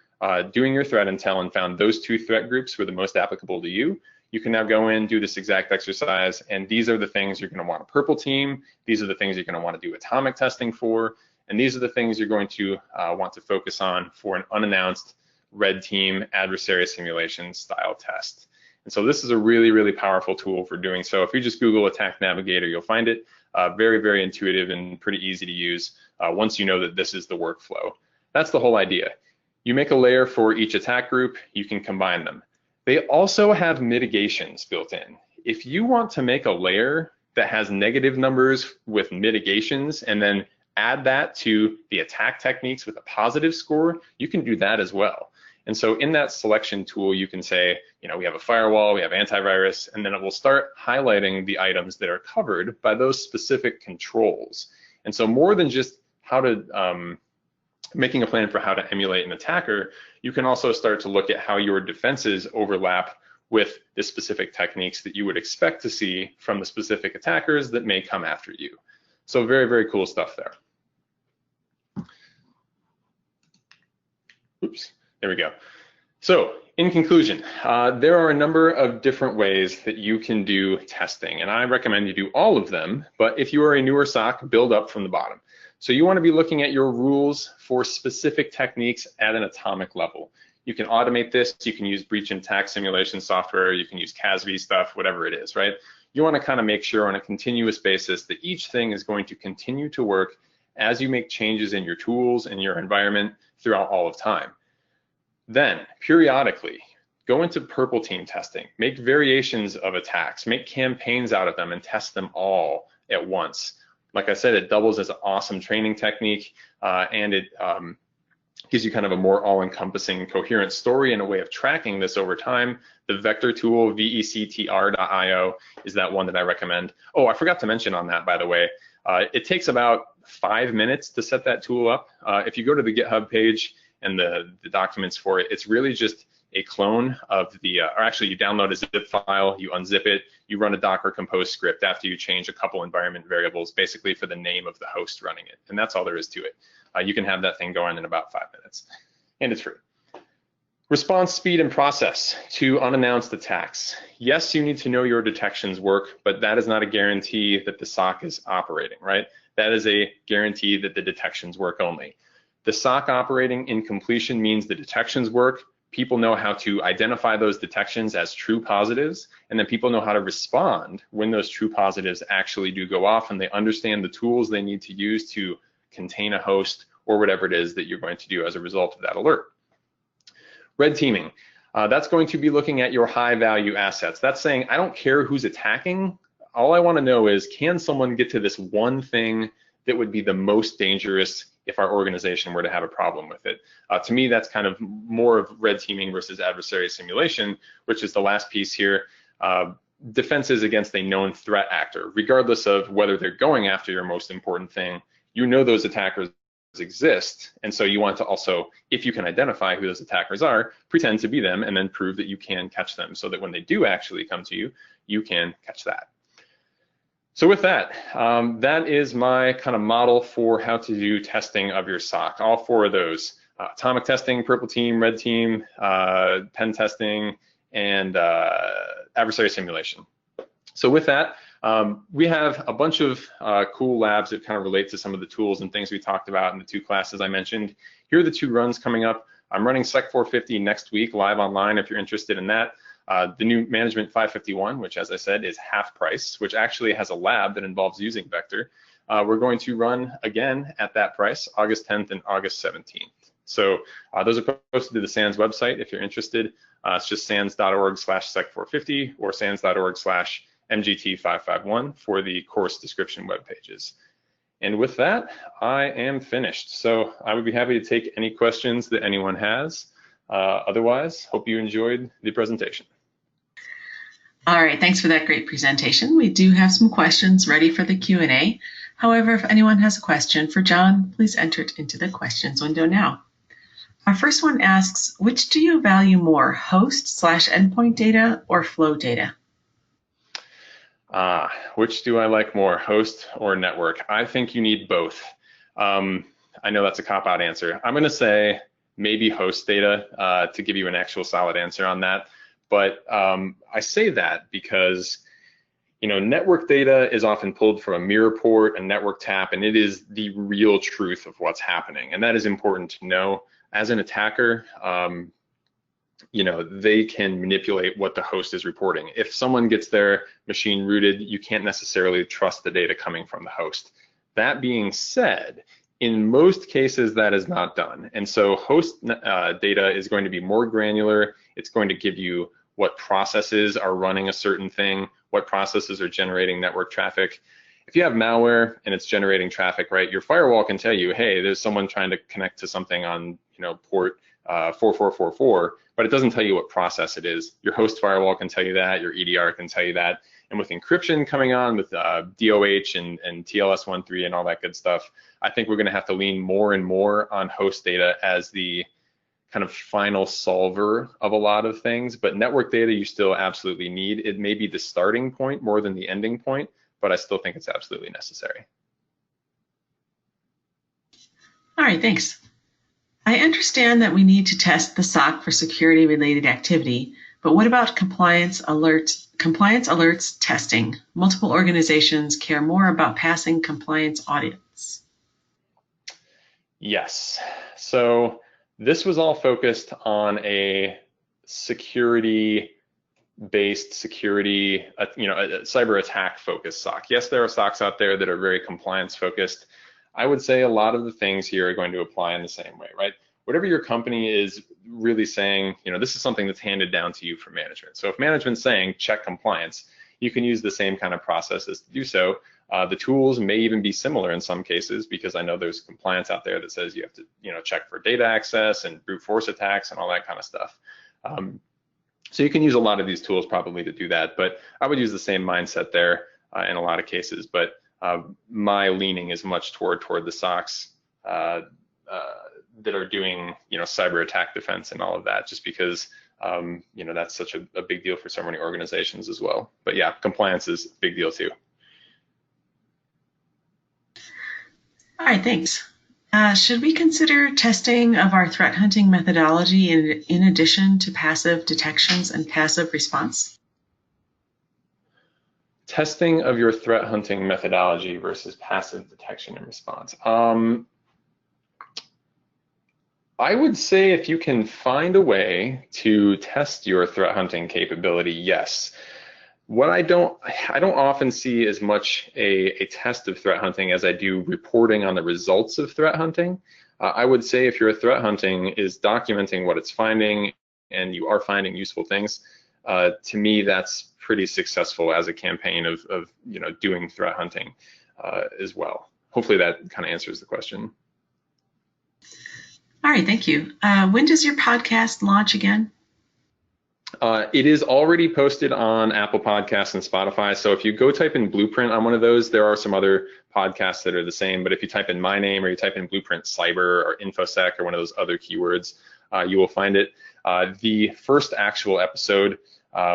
doing your threat intel and found those two threat groups were the most applicable to you, you can now go in, do this exact exercise, and these are the things you're going to want a purple team. These are the things you're going to want to do atomic testing for. And these are the things you're going to want to focus on for an unannounced red team adversary simulation style test. And so this is a really, really powerful tool for doing so. If you just Google Attack Navigator, you'll find it very, very intuitive and pretty easy to use once you know that this is the workflow. That's the whole idea. You make a layer for each attack group, you can combine them. They also have mitigations built in. If you want to make a layer that has negative numbers with mitigations and then add that to the attack techniques with a positive score, you can do that as well. And so in that selection tool, you can say, we have a firewall, we have antivirus, and then it will start highlighting the items that are covered by those specific controls. And so more than just how to, making a plan for how to emulate an attacker, you can also start to look at how your defenses overlap with the specific techniques that you would expect to see from the specific attackers that may come after you. So very, very cool stuff there. Oops, there we go. So in conclusion, there are a number of different ways that you can do testing, and I recommend you do all of them, but if you are a newer SOC, build up from the bottom. So you want to be looking at your rules for specific techniques at an atomic level. You can automate this, you can use breach and attack simulation software, you can use CASV stuff, whatever it is, right? you want to kind of make sure on a continuous basis that each thing is going to continue to work as you make changes in your tools and your environment throughout all of time. Then, periodically, go into purple team testing, make variations of attacks, make campaigns out of them and test them all at once. Like I said, it doubles as an awesome training technique, and it gives you kind of a more all-encompassing, coherent story and a way of tracking this over time. The Vectr tool, vectr.io, is that one that I recommend. Oh, I forgot to mention on that, by the way, it takes about 5 minutes to set that tool up. If you go to the GitHub page and the documents for it, it's really just a clone of the, or actually you download a zip file, you unzip it, you run a Docker compose script after you change a couple environment variables, basically for the name of the host running it. And that's all there is to it. You can have that thing going in about 5 minutes, and it's free. Response speed and process to unannounced attacks. Yes, you need to know your detections work, but that is not a guarantee that the SOC is operating, right? That is a guarantee that the detections work only. The SOC operating in completion means the detections work. People know how to identify those detections as true positives, and then people know how to respond when those true positives actually do go off, and they understand the tools they need to use to contain a host or whatever it is that you're going to do as a result of that alert. Red teaming, that's going to be looking at your high value assets. That's saying, I don't care who's attacking. All I want to know is, can someone get to this one thing that would be the most dangerous if our organization were to have a problem with it? To me, that's kind of more of red teaming versus adversary simulation, which is the last piece here. Defenses against a known threat actor, regardless of whether they're going after your most important thing. You know those attackers exist, and so you want to also, if you can identify who those attackers are, pretend to be them and then prove that you can catch them, so that when they do actually come to you, you can catch that. So with that, that is my kind of model for how to do testing of your SOC. All 4 of those, atomic testing, purple team, red team, pen testing, and adversary simulation. So with that, we have a bunch of cool labs that kind of relate to some of the tools and things we talked about in the 2 classes I mentioned. Here are the 2 runs coming up. I'm running SEC 450 next week live online if you're interested in that. The new Management 551, which as I said is half price, which actually has a lab that involves using Vectr. We're going to run again at that price, August 10th and August 17th. So those are posted to the SANS website if you're interested. It's just sans.org/sec450 or sans.org/MGT551 for the course description web pages. And with that, I am finished. So I would be happy to take any questions that anyone has. Otherwise, hope you enjoyed the presentation. All right, thanks for that great presentation. We do have some questions ready for the Q&A. However, if anyone has a question for John, please enter it into the questions window now. Our first one asks, which do you value more, host/endpoint data or flow data? Which do I like more, host or network? I think you need both. I know that's a cop-out answer. I'm going to say maybe host data to give you an actual solid answer on that. But I say that because, you know, network data is often pulled from a mirror port, a network tap, and it is the real truth of what's happening. And that is important to know. As an attacker, you know, they can manipulate what the host is reporting. If someone gets their machine rooted, you can't necessarily trust the data coming from the host. That being said, in most cases, that is not done. And so host data is going to be more granular. It's going to give you what processes are running a certain thing, what processes are generating network traffic. If you have malware and it's generating traffic, right, your firewall can tell you, hey, there's someone trying to connect to something on, you know, port 4444, but it doesn't tell you what process it is. Your host firewall can tell you that, your EDR can tell you that. And with encryption coming on, with DOH and TLS 1.3 and all that good stuff, I think we're going to have to lean more and more on host data as the kind of final solver of a lot of things. But network data you still absolutely need. It may be the starting point more than the ending point, but I still think it's absolutely necessary. All right, thanks. I understand that we need to test the SOC for security-related activity, but what about compliance alerts testing? Multiple organizations care more about passing compliance audits. Yes. So this was all focused on a security based security, a cyber attack focused SOC. Yes, there are SOCs out there that are very compliance focused. I would say a lot of the things here are going to apply in the same way, right? Whatever your company is really saying, this is something that's handed down to you from management. So if management's saying check compliance, you can use the same kind of processes to do so. The tools may even be similar in some cases, because I know there's compliance out there that says you have to, check for data access and brute force attacks and all that kind of stuff. So you can use a lot of these tools probably to do that, but I would use the same mindset there in a lot of cases. But my leaning is much toward the SOCs that are doing, cyber attack defense and all of that, just because, that's such a big deal for so many organizations as well. But yeah, compliance is a big deal too. All right, thanks. Should we consider testing of our threat hunting methodology in addition to passive detections and passive response? Testing of your threat hunting methodology versus passive detection and response. I would say if you can find a way to test your threat hunting capability, yes. What I don't often see as much a test of threat hunting as I do reporting on the results of threat hunting. I would say if your threat hunting is documenting what it's finding and you are finding useful things, to me that's pretty successful as a campaign of doing threat hunting as well. Hopefully that kind of answers the question. All right, thank you. When does your podcast launch again? It is already posted on Apple Podcasts and Spotify. So if you go type in Blueprint on one of those, there are some other podcasts that are the same. But if you type in my name or you type in Blueprint Cyber or InfoSec or one of those other keywords, you will find it. The first actual episode,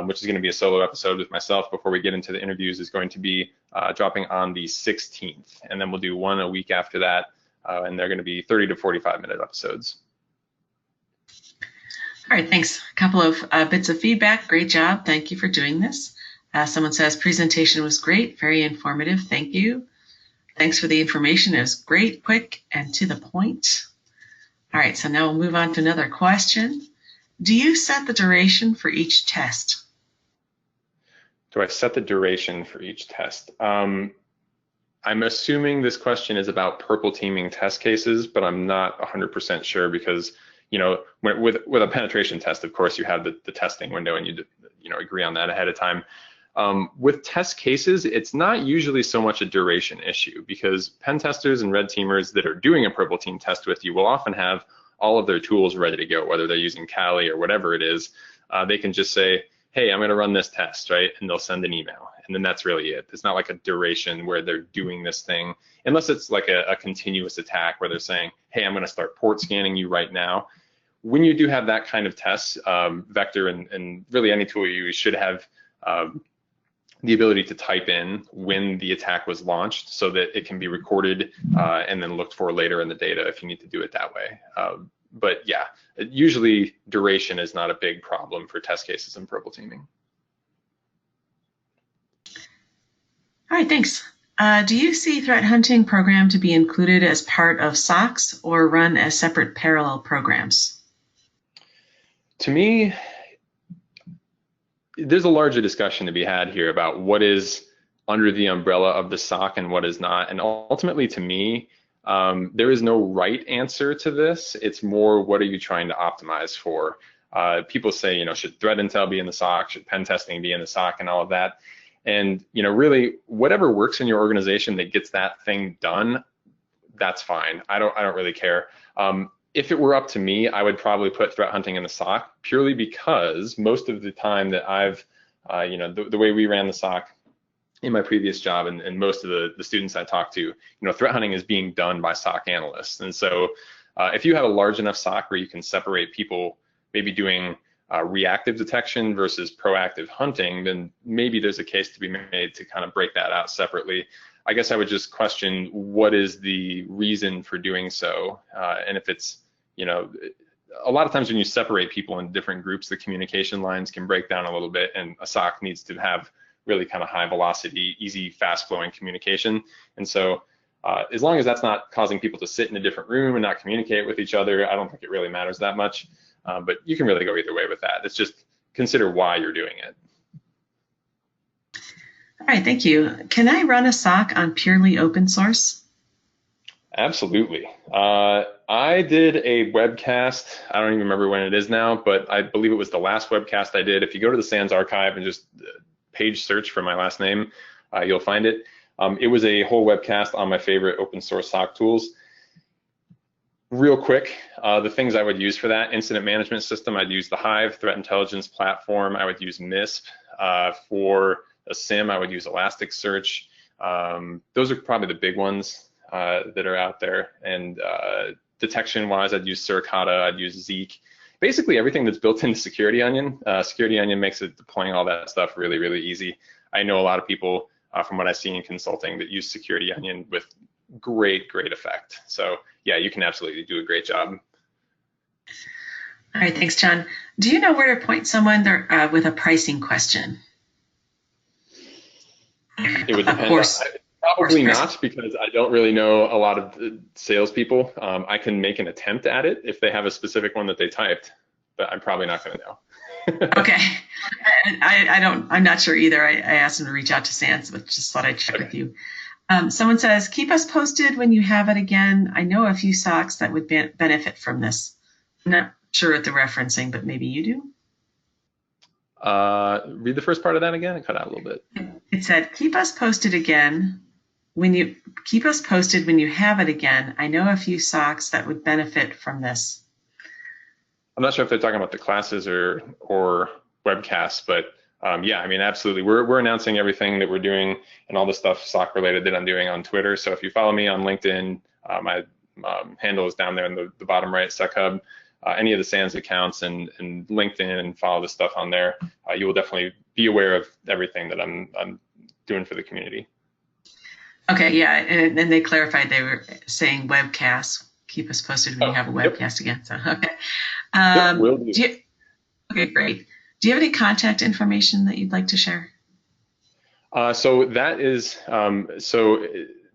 which is going to be a solo episode with myself before we get into the interviews, is going to be dropping on the 16th. And then we'll do one a week after that. And they're going to be 30 to 45-minute episodes. All right, thanks. A couple of bits of feedback. Great job. Thank you for doing this. Someone says presentation was great, very informative. Thank you. Thanks for the information. It was great, quick, and to the point. All right, so now we'll move on to another question. Do you set the duration for each test? Do I set the duration for each test? I'm assuming this question is about purple teaming test cases, but I'm not 100% sure because with a penetration test, of course, you have the testing window and you agree on that ahead of time. With test cases, it's not usually so much a duration issue because pen testers and red teamers that are doing a purple team test with you will often have all of their tools ready to go, whether they're using Kali or whatever it is. They can just say, hey, I'm going to run this test, right? And they'll send an email. And then that's really it. It's not like a duration where they're doing this thing, unless it's like a continuous attack where they're saying, hey, I'm going to start port scanning you right now. When you do have that kind of tests, Vectr and really any tool you use should have the ability to type in when the attack was launched so that it can be recorded and then looked for later in the data if you need to do it that way. But yeah, usually duration is not a big problem for test cases and purple teaming. All right, thanks. Do you see threat hunting program to be included as part of SOCs or run as separate parallel programs? To me, there's a larger discussion to be had here about what is under the umbrella of the SOC and what is not. And ultimately, to me, there is no right answer to this. It's more, what are you trying to optimize for? People say, should threat intel be in the SOC? Should pen testing be in the SOC and all of that? And, really, whatever works in your organization that gets that thing done, that's fine. I don't really care. If it were up to me, I would probably put threat hunting in the SOC purely because most of the time that I've, the way we ran the SOC in my previous job and most of the students I talked to, threat hunting is being done by SOC analysts. And so if you have a large enough SOC where you can separate people maybe doing reactive detection versus proactive hunting, then maybe there's a case to be made to kind of break that out separately. I guess I would just question what is the reason for doing so, and if it's, a lot of times when you separate people in different groups, the communication lines can break down a little bit, and a SOC needs to have really kind of high velocity, easy, fast flowing communication. And so as long as that's not causing people to sit in a different room and not communicate with each other, I don't think it really matters that much. But you can really go either way with that. It's just consider why you're doing it. All right, thank you. Can I run a SOC on purely open source? Absolutely. I did a webcast. I don't even remember when it is now, but I believe it was the last webcast I did. If you go to the SANS archive and just page search for my last name, you'll find it. It was a whole webcast on my favorite open source SOC tools. Real quick, the things I would use for that: incident management system, I'd use the Hive threat intelligence platform. I would use MISP. For a SIM, I would use Elasticsearch. Those are probably the big ones that are out there. And detection-wise, I'd use Suricata, I'd use Zeek. Basically everything that's built into Security Onion. Security Onion makes it deploying all that stuff really, really easy. I know a lot of people from what I see in consulting that use Security Onion with great effect. So yeah, you can absolutely do a great job. All right, thanks, John. Do you know where to point someone with a pricing question? It would depend. Probably not, because I don't really know a lot of salespeople. I can make an attempt at it if they have a specific one that they typed, but I'm probably not going to know. Okay, I'm not sure either. I asked them to reach out to SANS, but just thought I'd check with you. Someone says, keep us posted when you have it again. I know a few SOCs that would benefit from this. I'm not sure what they're referencing, but maybe you do. Read the first part of that again. It cut out a little bit. It said, keep us posted again. When you keep us posted when you have it again. I know a few SOCs that would benefit from this. I'm not sure if they're talking about the classes or webcasts, but yeah, I mean, absolutely. We're announcing everything that we're doing and all the stuff SOC related that I'm doing on Twitter. So if you follow me on LinkedIn, my handle is down there in the bottom right, SecHub. Any of the SANS accounts and LinkedIn, and follow the stuff on there. You will definitely be aware of everything that I'm doing for the community. Okay, yeah, and they clarified they were saying webcasts. Keep us posted when you have a webcast again. So okay. Will do. Okay, great. Do you have any contact information that you'd like to share? So that is so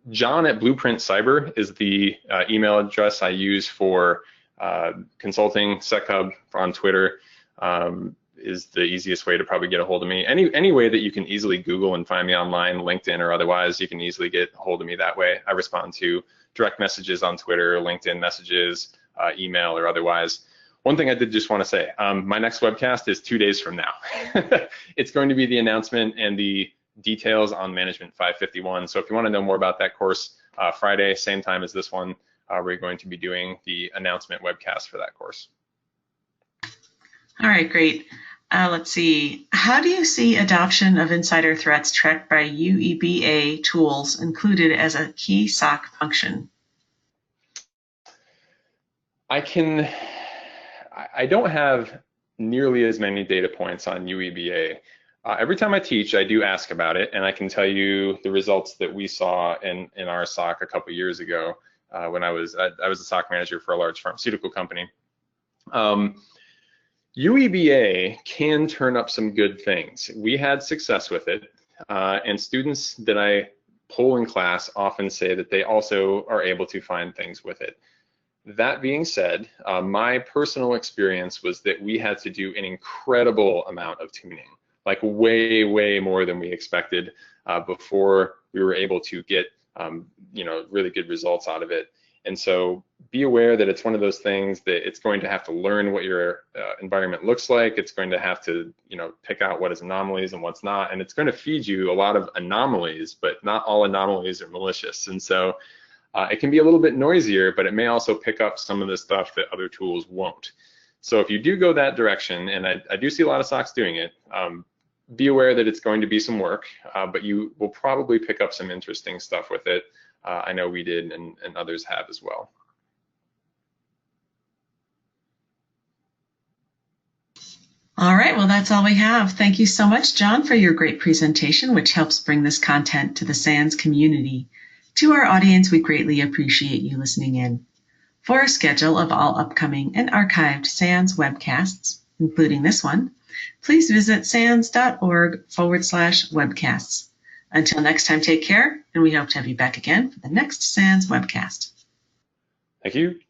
John at Blueprint Cyber is the email address I use for consulting. SecHub on Twitter is the easiest way to probably get a hold of me. Any way that you can easily Google and find me online, LinkedIn or otherwise, you can easily get a hold of me that way. I respond to direct messages on Twitter, LinkedIn messages, email or otherwise. One thing I did just want to say, my next webcast is 2 days from now. It's going to be the announcement and the details on Management 551. So if you want to know more about that course, Friday, same time as this one, we're going to be doing the announcement webcast for that course. All right, great. Let's see. How do you see adoption of insider threats tracked by UEBA tools included as a key SOC function? I don't have nearly as many data points on UEBA. Every time I teach, I do ask about it, and I can tell you the results that we saw in our SOC a couple years ago when I was a SOC manager for a large pharmaceutical company. UEBA can turn up some good things. We had success with it, and students that I poll in class often say that they also are able to find things with it. That being said, my personal experience was that we had to do an incredible amount of tuning, like way more than we expected before we were able to get really good results out of it. And so be aware that it's one of those things that it's going to have to learn what your environment looks like. It's going to have to, pick out what is anomalies and what's not. And it's going to feed you a lot of anomalies, but not all anomalies are malicious. And so it can be a little bit noisier, but it may also pick up some of the stuff that other tools won't. So if you do go that direction, and I do see a lot of SOCs doing it, be aware that it's going to be some work, but you will probably pick up some interesting stuff with it. I know we did, and others have as well. All right, well, that's all we have. Thank you so much, John, for your great presentation, which helps bring this content to the SANS community. To our audience, we greatly appreciate you listening in. For a schedule of all upcoming and archived SANS webcasts, including this one, please visit sans.org/webcasts. Until next time, take care, and we hope to have you back again for the next SANS webcast. Thank you.